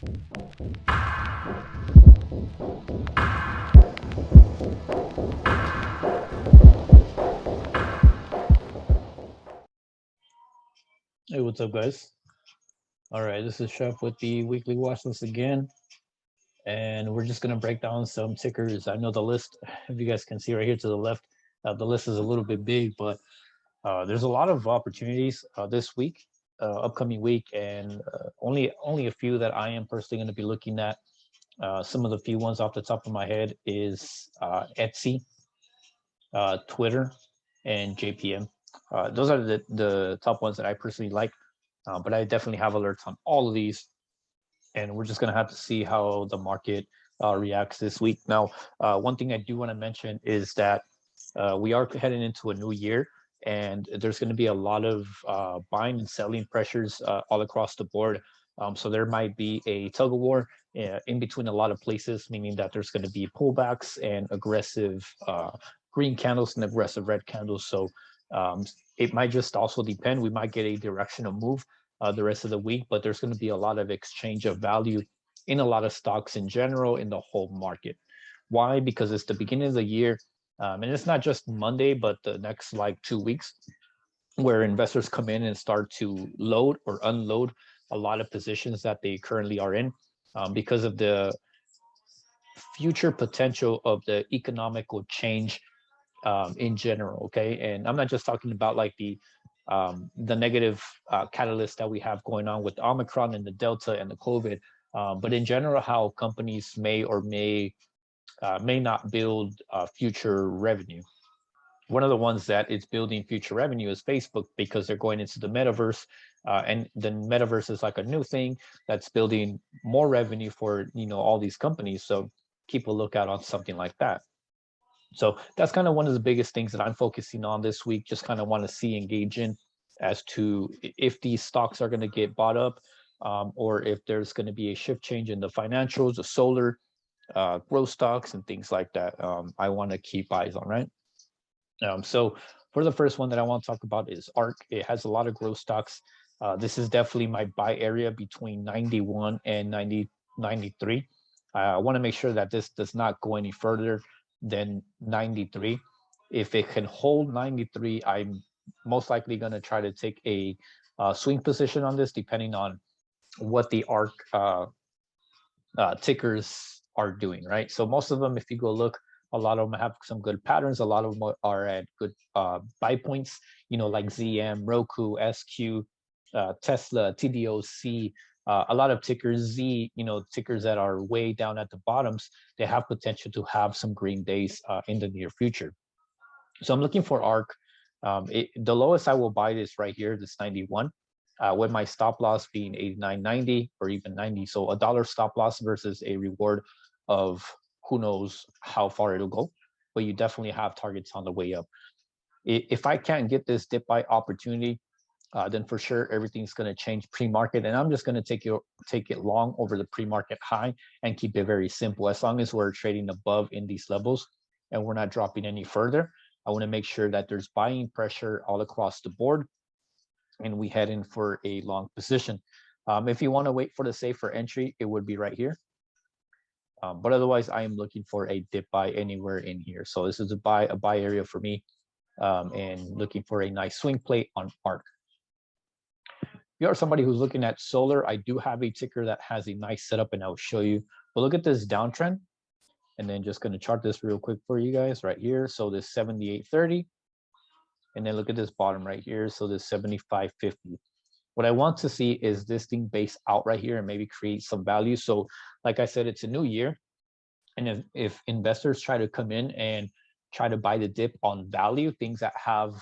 Hey, what's up, guys? All right, this is Chef with the weekly watch list again, and we're just gonna break down some tickers. I know the list, if you guys can see right here to the left, the list is a little bit big, but there's a lot of opportunities this week, upcoming week, and only a few that I am personally going to be looking at. Some of the few ones off the top of my head is Etsy, Twitter, and JPM. Those are the top ones that I personally like, but I definitely have alerts on all of these, and we're just going to have to see how the market reacts this week. Now, one thing I do want to mention is that we are heading into a new year, and there's going to be a lot of buying and selling pressures all across the board. So there might be a tug of war in between a lot of places, meaning that there's going to be pullbacks and aggressive green candles and aggressive red candles. So it might just also depend. We might get a directional move the rest of the week, but there's going to be a lot of exchange of value in a lot of stocks in general in the whole market. Why? Because it's the beginning of the year, and it's not just Monday, but the next like 2 weeks where investors come in and start to load or unload a lot of positions that they currently are in because of the future potential of the economical change in general. Okay, and I'm not just talking about like the negative catalyst that we have going on with Omicron and the Delta and the COVID, but in general, how companies may or may not build future revenue. One of the ones that is building future revenue is Facebook, because they're going into the metaverse, and the metaverse is like a new thing that's building more revenue for all these companies. So keep a lookout on something like that. So that's kind of one of the biggest things that I'm focusing on this week. Just kind of want to see, engage in, as to if these stocks are going to get bought up, or if there's going to be a shift change in the financials, the solar, growth stocks, and things like that. I want to keep eyes on, right? So for the first one that I want to talk about is ARC. It has a lot of growth stocks. This is definitely my buy area between 91 and 93. I want to make sure that this does not go any further than 93. If it can hold 93, I'm most likely going to try to take a swing position on this, depending on what the ARC tickers are doing, right? So most of them, if you go look, a lot of them have some good patterns. A lot of them are at good buy points, like ZM, Roku, SQ, Tesla, TDOC, a lot of tickers, tickers that are way down at the bottoms. They have potential to have some green days in the near future. So I'm looking for ARC. The lowest I will buy is right here, this 91. With my stop loss being 89.90 or even 90. So $1 stop loss versus a reward of who knows how far it'll go, but you definitely have targets on the way up. If I can't get this dip buy opportunity, then for sure everything's going to change pre-market, and I'm just going to take it long over the pre-market high and keep it very simple. As long as we're trading above in these levels and we're not dropping any further, I want to make sure that there's buying pressure all across the board, and we head in for a long position. If you want to wait for the safer entry, it would be right here. But otherwise, I am looking for a dip buy anywhere in here. So this is a buy area for me, and looking for a nice swing play on ARC. If you are somebody who's looking at solar, I do have a ticker that has a nice setup, and I'll show you. But look at this downtrend, and then just going to chart this real quick for you guys right here. So this 78.30. And then look at this bottom right here. So this 75.50. What I want to see is this thing base out right here and maybe create some value. So like I said, it's a new year. And if investors try to come in and try to buy the dip on value, things that have,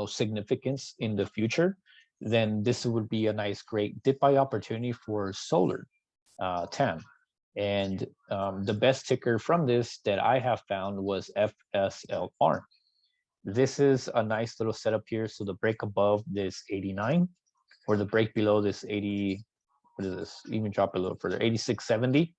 significance in the future, then this would be a nice, great dip buy opportunity for solar, TAM. And the best ticker from this that I have found was FSLR. This is a nice little setup here. So the break above this 89, or the break below this 80, what is this? Even drop a little further, 86.70.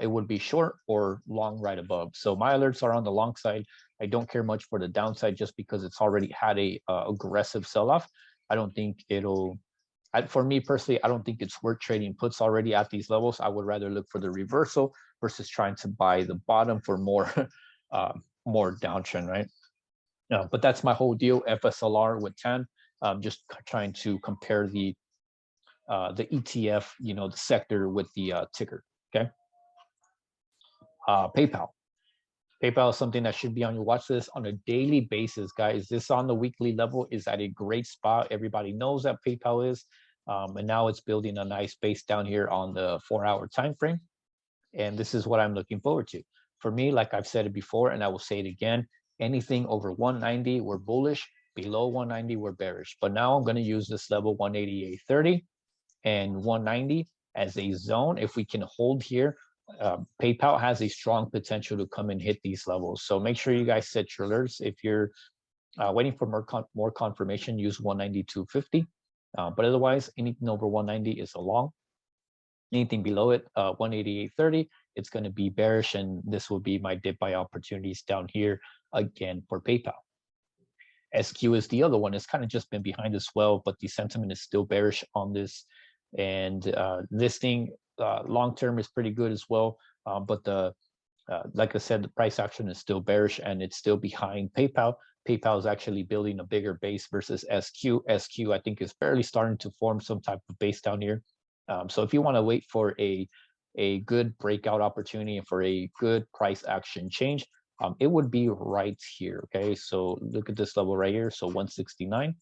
It would be short or long right above. So my alerts are on the long side. I don't care much for the downside just because it's already had a aggressive sell-off. I For me personally, I don't think it's worth trading puts already at these levels. I would rather look for the reversal versus trying to buy the bottom for more more downtrend, right? But that's my whole deal. FSLR with 10. Just trying to compare the ETF, the sector with the ticker. Okay. PayPal. PayPal is something that should be on your watch list on a daily basis, guys. This on the weekly level is at a great spot. Everybody knows that PayPal is, and now it's building a nice base down here on the 4-hour time frame. And this is what I'm looking forward to. For me, like I've said it before, and I will say it again, anything over 190, we're bullish. Below 190, we're bearish. But now I'm going to use this level 188.30 and 190 as a zone. If we can hold here, PayPal has a strong potential to come and hit these levels. So make sure you guys set your alerts. If you're waiting for more confirmation, use 192.50. But otherwise, anything over 190 is a long. Anything below it, 188.30, it's going to be bearish, and this will be my dip buy opportunities down here again for PayPal. SQ is the other one. It's kind of just been behind as well, but the sentiment is still bearish on this. And this thing long term is pretty good as well, but like I said, the price action is still bearish, and it's still behind PayPal. PayPal is actually building a bigger base versus SQ. SQ, I think, is barely starting to form some type of base down here. So if you want to wait for a good breakout opportunity and for a good price action change, it would be right here. Okay, so look at this level right here. So 169,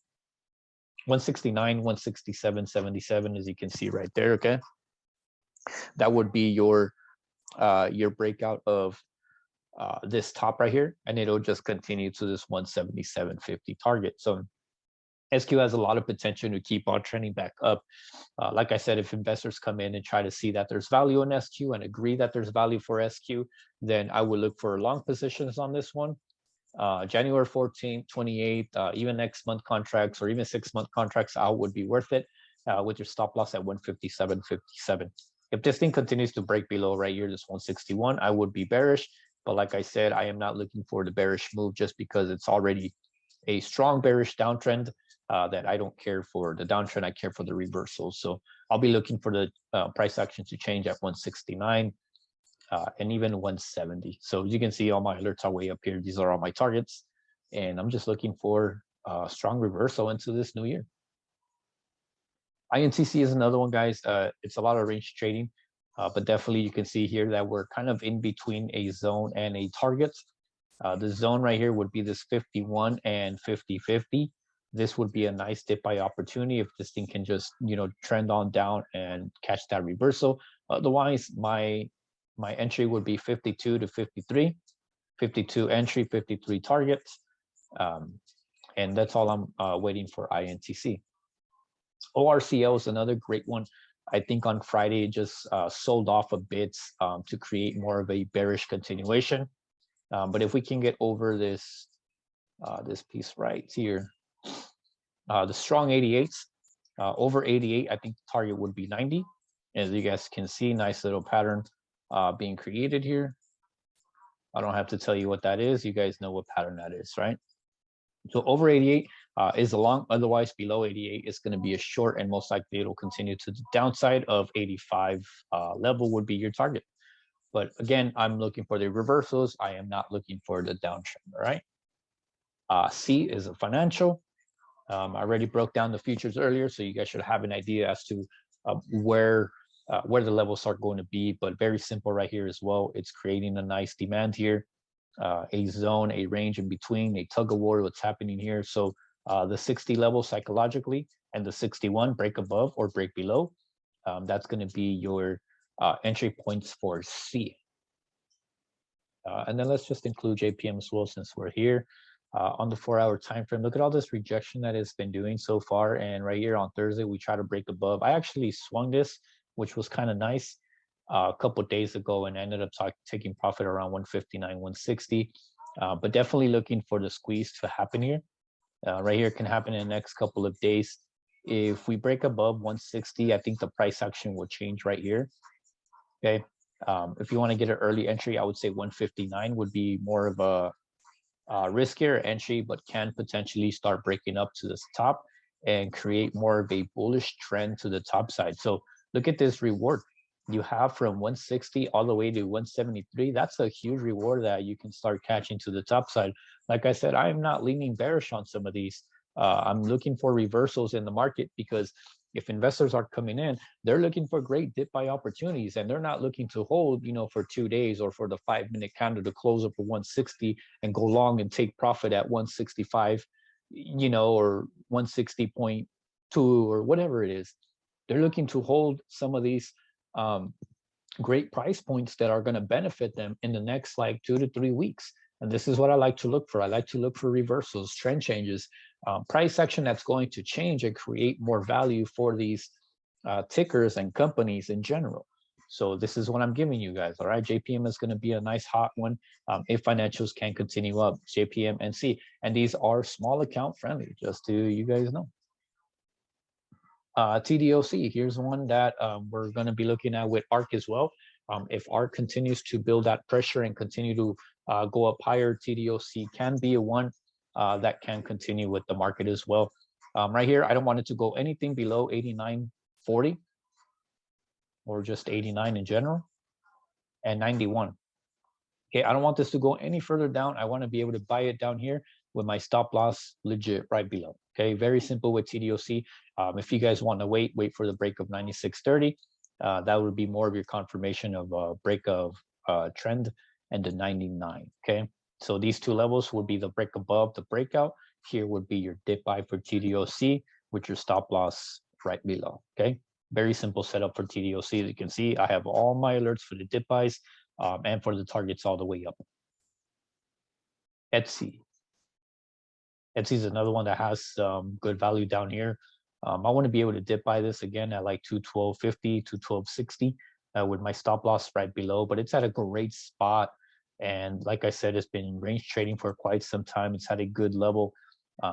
167, 77, as you can see right there. Okay, that would be your breakout of this top right here, and it'll just continue to this 177.50 target. So SQ has a lot of potential to keep on trending back up. Like I said, if investors come in and try to see that there's value in SQ and agree that there's value for SQ, then I would look for long positions on this one. January 14th, 28th, even next month contracts or even 6-month contracts out would be worth it with your stop loss at 157.57. If this thing continues to break below right here, this 161, I would be bearish. But like I said, I am not looking for the bearish move just because it's already a strong bearish downtrend. That I don't care for the downtrend, I care for the reversal. So I'll be looking for the price action to change at 169 and even 170. So as you can see, all my alerts are way up here. These are all my targets, and I'm just looking for a strong reversal into this new year. INTC is another one, guys. It's a lot of range trading, but definitely you can see here that we're kind of in between a zone and a target. The zone right here would be this 51 and 50.50. This would be a nice dip buy opportunity if this thing can just, trend on down and catch that reversal. Otherwise, my entry would be 52 to 53, 52 entry, 53 targets. And that's all I'm waiting for INTC. ORCL is another great one. I think on Friday, it just sold off a bit to create more of a bearish continuation. But if we can get over this piece right here, the strong 88s, over 88, I think the target would be 90. As you guys can see, nice little pattern being created here. I don't have to tell you what that is. You guys know what pattern that is, right? So over 88 is a long, otherwise below 88 is going to be a short, and most likely it'll continue to the downside of 85 level would be your target. But again, I'm looking for the reversals. I am not looking for the downtrend, all right? C is a financial. I already broke down the futures earlier, so you guys should have an idea as to where the levels are going to be, but very simple right here as well. It's creating a nice demand here, a zone, a range in between, a tug of war, what's happening here. So the 60 level psychologically and the 61 break above or break below, that's going to be your entry points for C. And then let's just include JPM as well since we're here. On the 4-hour time frame, look at all this rejection that it's been doing so far. And right here on Thursday, we try to break above. I actually swung this, which was kind of nice a couple of days ago, and ended up taking profit around 159, 160. But definitely looking for the squeeze to happen here. Right here can happen in the next couple of days. If we break above 160, I think the price action will change right here. Okay. If you want to get an early entry, I would say 159 would be more of a riskier entry, but can potentially start breaking up to this top. and create more of a bullish trend to the top side. So look at this reward you have from 160 all the way to 173. That's a huge reward that you can start catching to the top side. Like I said, I am not leaning bearish on some of these. I'm looking for reversals in the market, because if investors are coming in, they're looking for great dip buy opportunities, and they're not looking to hold, for 2 days or for the 5-minute candle to close up for 160 and go long and take profit at 165, or 160.2 or whatever it is. They're looking to hold some of these great price points that are going to benefit them in the next like 2 to 3 weeks. And this is what I like to look for. I like to look for reversals, trend changes, price action that's going to change and create more value for these tickers and companies in general. So this is what I'm giving you guys. All right, JPM is going to be a nice hot one if financials can continue up. JPM, NC, and these are small account friendly, just to you guys know. TDOC, here's one that we're going to be looking at with ARK as well. If ARK continues to build that pressure and continue to go up higher, TDOC can be a one that can continue with the market as well. Right here, I don't want it to go anything below 89.40 or just 89 in general, and 91. Okay, I don't want this to go any further down. I want to be able to buy it down here with my stop loss legit right below. Okay, very simple with TDOC. If you guys want to wait for the break of 96.30. That would be more of your confirmation of a break of trend and the 99. Okay, so these two levels would be the break above the breakout. Here would be your dip buy for TDOC with your stop loss right below. Okay, very simple setup for TDOC. As you can see, I have all my alerts for the dip buys and for the targets all the way up. Etsy. Etsy is another one that has good value down here. I want to be able to dip buy this again at like 212.50, 212.60 with my stop loss right below, but it's at a great spot. And like I said, it's been range trading for quite some time. It's had a good level.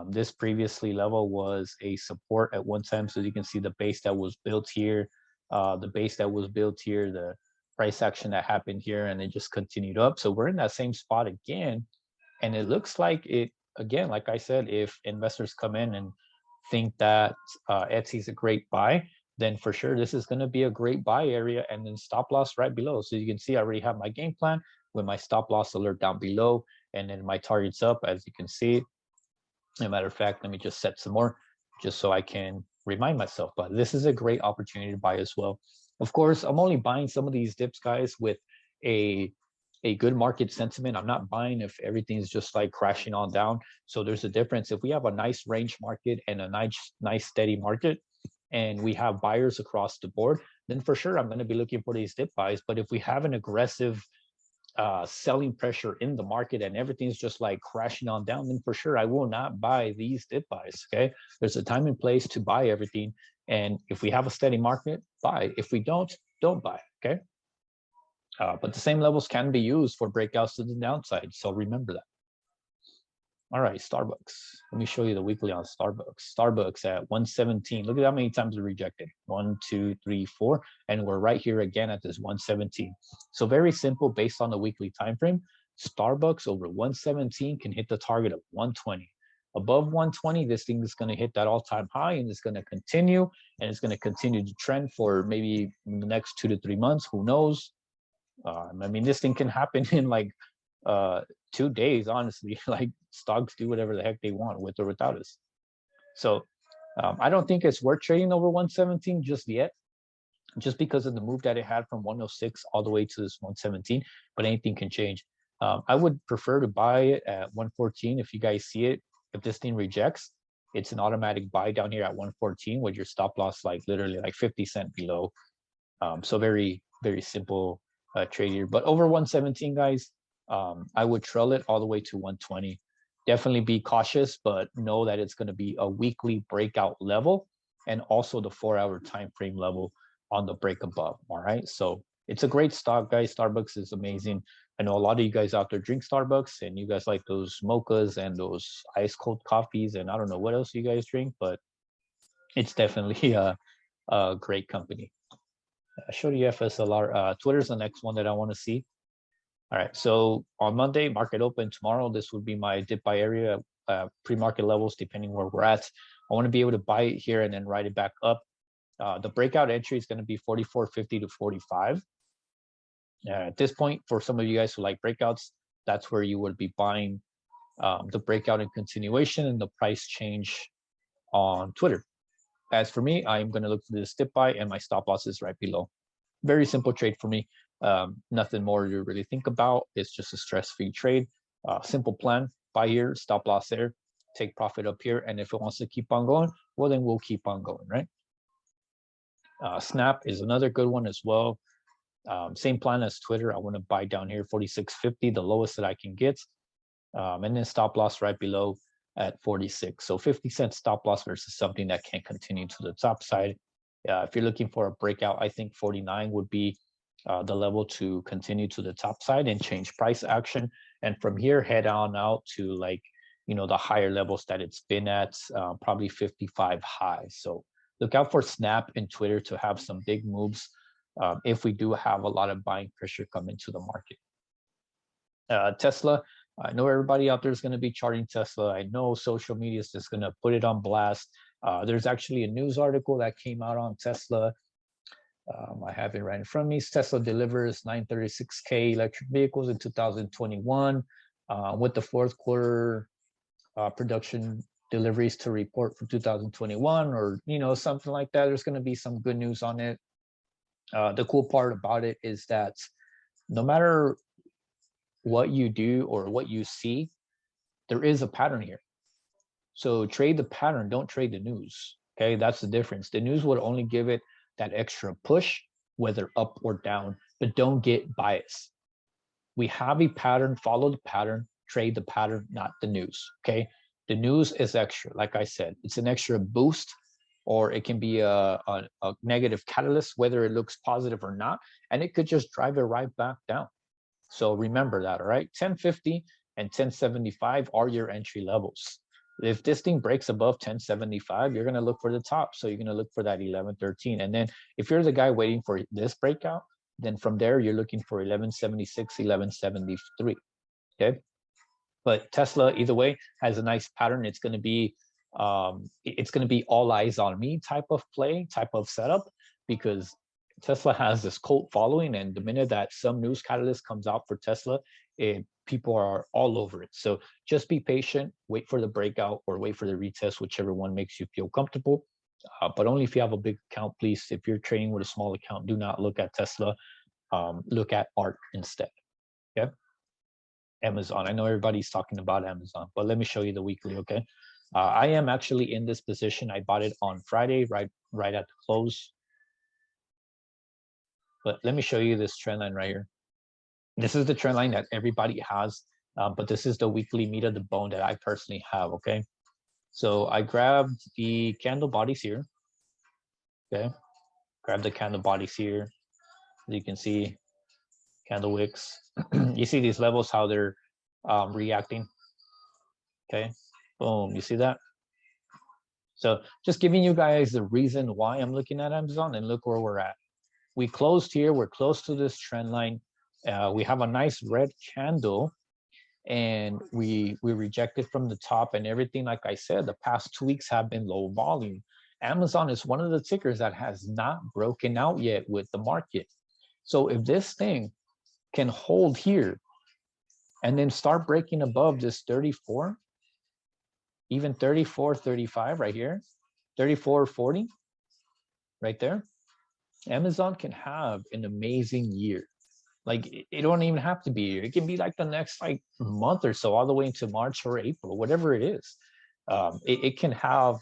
This previously level was a support at one time. So you can see the base that was built here, the price action that happened here, and it just continued up. So we're in that same spot again. And it looks like it, again, like I said, if investors come in and think that Etsy is a great buy, then for sure this is going to be a great buy area, and then stop loss right below. So you can see I already have my game plan with my stop loss alert down below, and then my targets up, as you can see. As a matter of fact, let me just set some more just so I can remind myself. But this is a great opportunity to buy as well. Of course, I'm only buying some of these dips, guys, with a good market sentiment. I'm not buying if everything's just like crashing on down. So there's a difference. If we have a nice range market and a nice steady market, and we have buyers across the board, then for sure I'm going to be looking for these dip buys. But if we have an aggressive selling pressure in the market and everything's just like crashing on down, then for sure I will not buy these dip buys. Okay, there's a time and place to buy everything, and if we have a steady market, buy. If we don't buy. Okay. But the same levels can be used for breakouts to the downside. So remember that. All right, Starbucks. Let me show you the weekly on Starbucks. Starbucks at 117. Look at how many times we rejected. 1, 2, 3, 4. And we're right here again at this 117. So very simple based on the weekly time frame. Starbucks over 117 can hit the target of 120. Above 120, this thing is going to hit that all-time high, and it's going to continue. And it's going to continue to trend for maybe the next 2 to 3 months. Who knows? I mean, this thing can happen in like 2 days, honestly. Like stocks do whatever the heck they want with or without us. So I don't think it's worth trading over 117 just yet, just because of the move that it had from 106 all the way to this 117. But anything can change. I would prefer to buy it at 114 if you guys see it. If this thing rejects, it's an automatic buy down here at 114 with your stop loss like literally like 50 cents below. So very, very simple trade here. But over 117, guys, I would trail it all the way to 120. Definitely be cautious, but know that it's going to be a weekly breakout level and also the 4-hour time frame level on the break above. All right, so it's a great stock, guys. Starbucks is amazing. I know a lot of you guys out there drink Starbucks, and you guys like those mochas and those ice cold coffees, and I don't know what else you guys drink, but it's definitely a great company. I showed you FSLR. Twitter's the next one that I want to see. All right, so on Monday, market open. Tomorrow, this would be my dip buy area pre-market levels, depending where we're at. I want to be able to buy it here and then ride it back up. The breakout entry is going to be 44.50 to 45. At this point, for some of you guys who like breakouts, that's where you would be buying the breakout in continuation and the price change on Twitter. As for me, I'm going to look for this dip buy, and my stop loss is right below. Very simple trade for me. Nothing more to really think about. It's just a stress-free trade. Simple plan: buy here, stop loss there, take profit up here, and if it wants to keep on going, well, then we'll keep on going, right? Snap is another good one as well. Same plan as Twitter. I want to buy down here 46.50, the lowest that I can get, and then stop loss right below at 46. So 50-cent stop loss versus something that can continue to the top side. If you're looking for a breakout, I think 49 would be the level to continue to the top side and change price action. And from here, head on out to, like, you know, the higher levels that it's been at, probably 55 high. So look out for Snap and Twitter to have some big moves if we do have a lot of buying pressure come into the market. Tesla, I know everybody out there is going to be charting Tesla. I know social media is just going to put it on blast. There's actually a news article that came out on Tesla. I have it right in front of me. Tesla delivers 936K electric vehicles in 2021, with the fourth quarter production deliveries to report for 2021, or, you know, something like that. There's going to be some good news on it. The cool part about it is that no matter what you do or what you see, there is a pattern here. So trade the pattern, don't trade the news. Okay, that's the difference. The news would only give it that extra push, whether up or down, but don't get biased. We have a pattern, follow the pattern, trade the pattern, not the news. Okay, the news is extra. Like I said, it's an extra boost, or it can be a negative catalyst, whether it looks positive or not, and it could just drive it right back down. So remember that, all right? 1050 and 1075 are your entry levels. If this thing breaks above 1075, you're going to look for the top. So you're going to look for that 1113. And then if you're the guy waiting for this breakout, then from there, you're looking for 1176, 1173. Okay. But Tesla, either way, has a nice pattern. It's going to be all eyes on me type of play, type of setup, because Tesla has this cult following, and the minute that some news catalyst comes out for Tesla, people are all over it. So just be patient, wait for the breakout or wait for the retest, whichever one makes you feel comfortable. But only if you have a big account, please. If you're trading with a small account, do not look at Tesla. Look at ARK instead. Okay. Amazon. I know everybody's talking about Amazon, but let me show you the weekly. Okay. I am actually in this position. I bought it on Friday, right at the close. But let me show you this trend line right here. This is the trend line that everybody has, but this is the weekly meat of the bone that I personally have, okay? So I grabbed the candle bodies here, okay? Grab the candle bodies here. As you can see, candle wicks. You see these levels, how they're reacting, okay? Boom, you see that? So just giving you guys the reason why I'm looking at Amazon, and look where we're at. We closed here, we're close to this trend line. We have a nice red candle, and we rejected from the top, and everything, like I said, the past 2 weeks have been low volume. Amazon is one of the tickers that has not broken out yet with the market. So if this thing can hold here and then start breaking above this 34, even 34, 35 right here, 34, 40 right there, Amazon can have an amazing year. Like, it don't even have to be a year. It can be like the next like month or so, all the way into March or April, whatever it is. It can have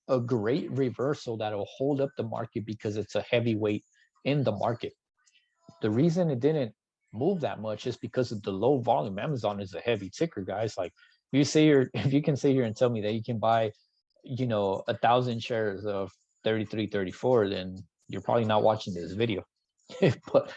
a great reversal that will hold up the market because it's a heavyweight in the market. The reason it didn't move that much is because of the low volume. Amazon is a heavy ticker, guys. Like, if you can sit here and tell me that you can buy, 1,000 shares of 33, 34, then you're probably not watching this video. but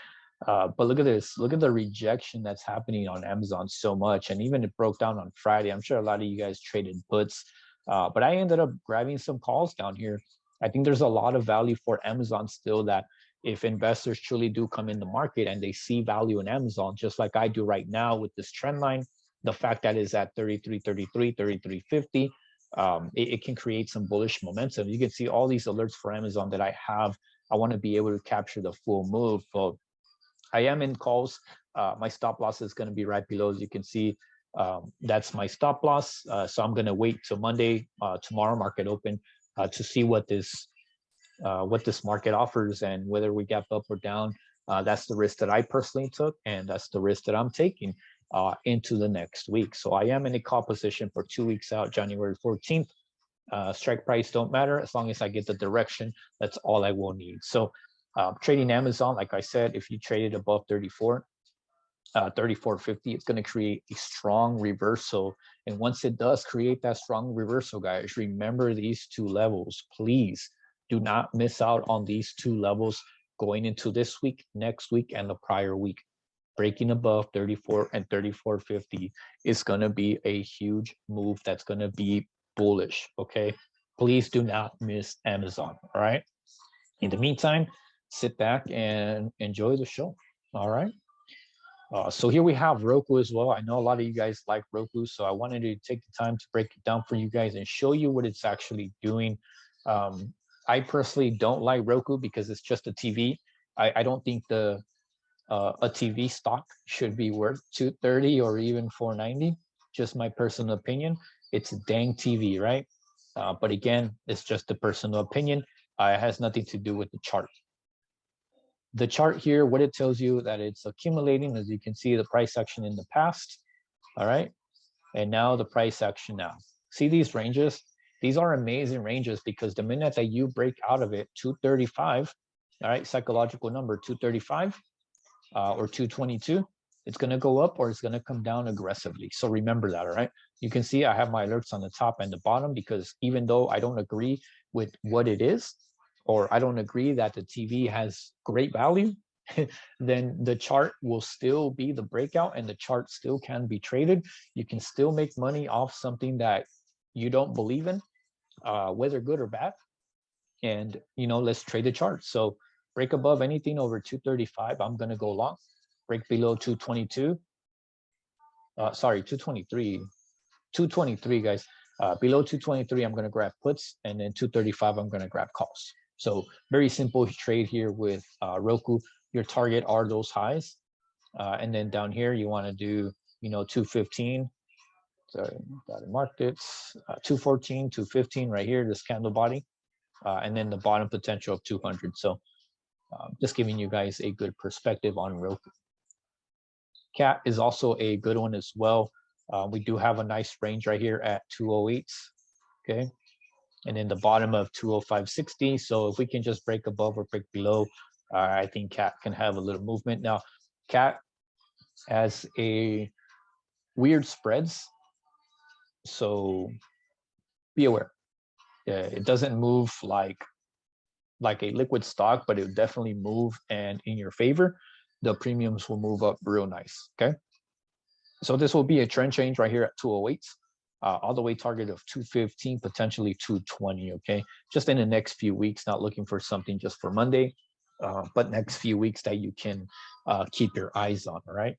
look at this. Look at the rejection that's happening on Amazon so much. And even it broke down on Friday. I'm sure a lot of you guys traded puts, but I ended up grabbing some calls down here. I think there's a lot of value for Amazon still, that if investors truly do come in the market and they see value in Amazon, just like I do right now with this trend line, the fact that it's at 33.33, 33.50, it can create some bullish momentum. You can see all these alerts for Amazon that I have. I want to be able to capture the full move. So I am in calls. My stop loss is going to be right below, as you can see. That's my stop loss. So I'm going to wait till Monday, tomorrow market open, to see what this market offers and whether we gap up or down. That's the risk that I personally took, and that's the risk that I'm taking into the next week. So I am in a call position for 2 weeks out, January 14th. Strike price don't matter as long as I get the direction. That's all I will need. So trading Amazon, like I said, if you trade it above 34.50, it's going to create a strong reversal. And once it does create that strong reversal, guys, remember these two levels. Please do not miss out on these two levels going into this week, next week, and the prior week. Breaking above 34 and 34.50 is going to be a huge move that's going to be bullish. Okay, please do not miss Amazon. All right, in the meantime, sit back and enjoy the show. All right. So here we have Roku as well. I know a lot of you guys like Roku, so I wanted to take the time to break it down for you guys and show you what it's actually doing. I personally don't like Roku because it's just a TV. I don't think a TV stock should be worth $230 or even $490. Just my personal opinion. It's a dang TV, right? But again, it's just a personal opinion. It has nothing to do with the chart. The chart here, what it tells you that it's accumulating, as you can see, the price action in the past, all right? And now the price action now. See these ranges? These are amazing ranges because the minute that you break out of it, 235, all right, psychological number, 235 or 222, it's gonna go up or it's gonna come down aggressively. So remember that, all right? You can see I have my alerts on the top and the bottom because even though I don't agree with what it is, or I don't agree that the TV has great value, then the chart will still be the breakout and the chart still can be traded. You can still make money off something that you don't believe in, whether good or bad. And, you know, let's trade the chart. So break above anything over 235, I'm going to go long. Break below 222. Sorry, 223, guys. Below 223, I'm going to grab puts, and then 235, I'm going to grab calls. So very simple trade here with Roku. Your target are those highs. And then down here, you want to do, you know, 215. Sorry, got it marked it. 214, 215 right here, this candle body. And then the bottom potential of 200. So just giving you guys a good perspective on Roku. Cat is also a good one as well. We do have a nice range right here at 208. Okay. And then the bottom of 205.60. So if we can just break above or break below, I think Cat can have a little movement. Now, Cat has a weird spreads. So be aware. It doesn't move like a liquid stock, but it would definitely move and in your favor. The premiums will move up real nice. Okay. So this will be a trend change right here at 208. All the way target of 215, potentially 220, okay? Just in the next few weeks, not looking for something just for Monday, but next few weeks that you can keep your eyes on, all right?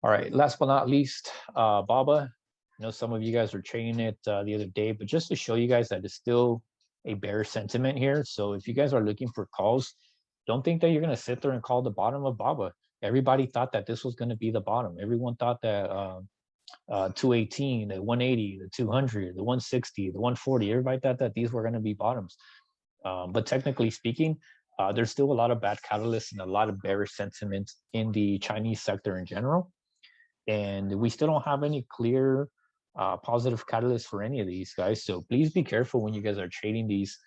All right, last but not least, BABA. I know some of you guys were trading it the other day, but just to show you guys that it's still a bearish sentiment here. So if you guys are looking for calls, don't think that you're gonna sit there and call the bottom of BABA. Everybody thought that this was gonna be the bottom. Everyone thought that 218, the 180, the 200, the 160, the 140. Everybody thought that these were going to be bottoms. But technically speaking, there's still a lot of bad catalysts and a lot of bearish sentiment in the Chinese sector in general. And we still don't have any clear positive catalysts for any of these guys. So please be careful when you guys are trading these.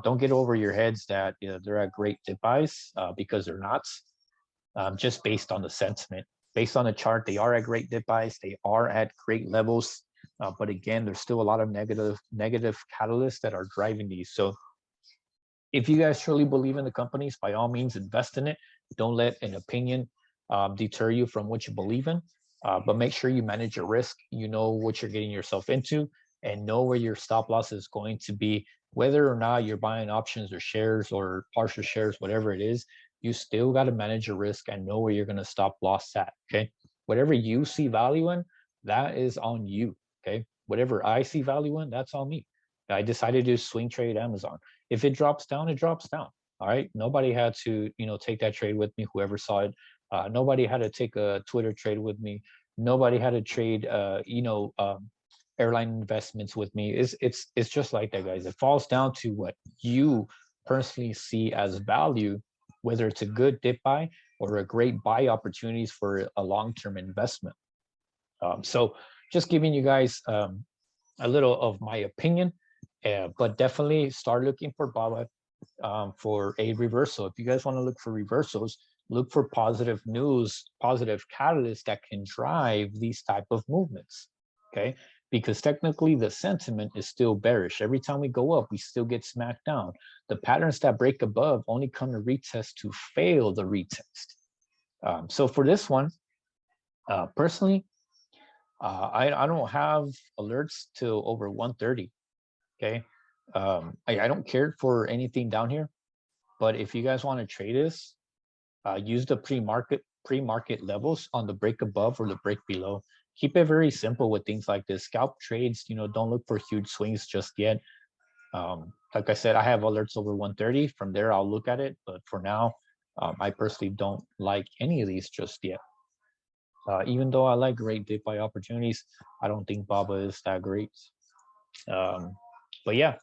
Don't get over your heads that they're at great dip buys because they're not, just based on the sentiment. Based on the chart, they are at great dip buys. They are at great levels. But again, there's still a lot of negative catalysts that are driving these. So if you guys truly believe in the companies, by all means, invest in it. Don't let an opinion deter you from what you believe in. But make sure you manage your risk. You know what you're getting yourself into and know where your stop loss is going to be. Whether or not you're buying options or shares or partial shares, whatever it is, you still got to manage your risk and know where you're going to stop loss at, okay? Whatever you see value in, that is on you. Okay. Whatever I see value in, that's on me. I decided to swing trade Amazon. If it drops down, it drops down. All right. Nobody had to, take that trade with me. Whoever saw it, nobody had to take a Twitter trade with me. Nobody had to trade, airline investments with me. It's just like that, guys. It falls down to what you personally see as value, whether it's a good dip buy or a great buy opportunities for a long-term investment. So just giving you guys a little of my opinion, but definitely start looking for BABA for a reversal. If you guys want to look for reversals, look for positive news, positive catalysts that can drive these type of movements, okay? Because technically the sentiment is still bearish. Every time we go up, we still get smacked down. The patterns that break above only come to retest to fail the retest. So for this one, personally, I don't have alerts till over 130, okay? I don't care for anything down here, but if you guys want to trade this, use the pre-market levels on the break above or the break below. Keep it very simple with things like this. Scalp trades, don't look for huge swings just yet. Like I said, I have alerts over 130. From there, I'll look at it. But for now, I personally don't like any of these just yet. Even though I like great dip buy opportunities, I don't think BABA is that great. But yeah,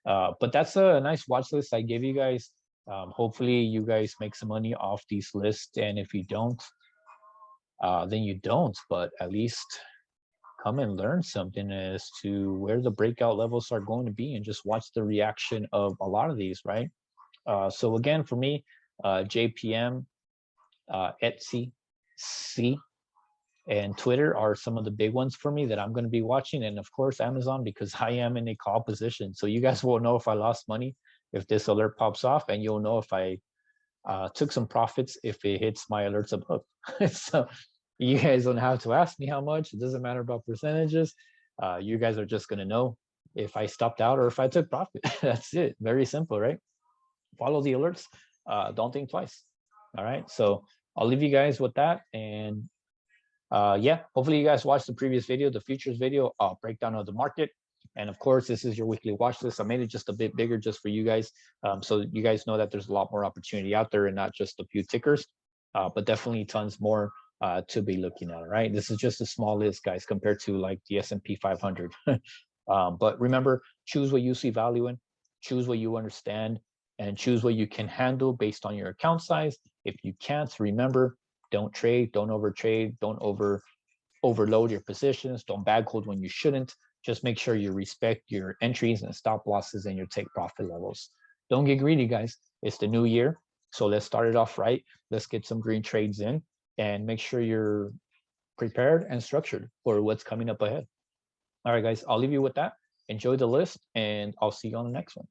but that's a nice watch list I gave you guys. Hopefully you guys make some money off these lists, and if you don't, then you don't, but at least come and learn something as to where the breakout levels are going to be, and just watch the reaction of a lot of these, right? So again, for me, JPM, Etsy, C, and Twitter are some of the big ones for me that I'm going to be watching. And of course, Amazon, because I am in a call position. So you guys will know if I lost money, if this alert pops off, and you'll know if I took some profits if it hits my alerts above. So you guys don't have to ask me how much. It doesn't matter about percentages. You guys are just going to know if I stopped out or if I took profit. That's it. Very simple, right? Follow the alerts. Don't think twice. All right. So I'll leave you guys with that. And yeah, hopefully you guys watched the previous video, the futures video, breakdown of the market. And of course, this is your weekly watch list. I made it just a bit bigger just for you guys. So you guys know that there's a lot more opportunity out there and not just a few tickers, but definitely tons more to be looking at, right? This is just a small list, guys, compared to like the S&P 500. But remember, choose what you see value in, choose what you understand, and choose what you can handle based on your account size. If you can't, remember, don't trade, don't overtrade, don't overload your positions, don't bag hold when you shouldn't. Just make sure you respect your entries and stop losses and your take profit levels. Don't get greedy, guys. It's the new year, so let's start it off right. Let's get some green trades in and make sure you're prepared and structured for what's coming up ahead. All right, guys, I'll leave you with that. Enjoy the list, and I'll see you on the next one.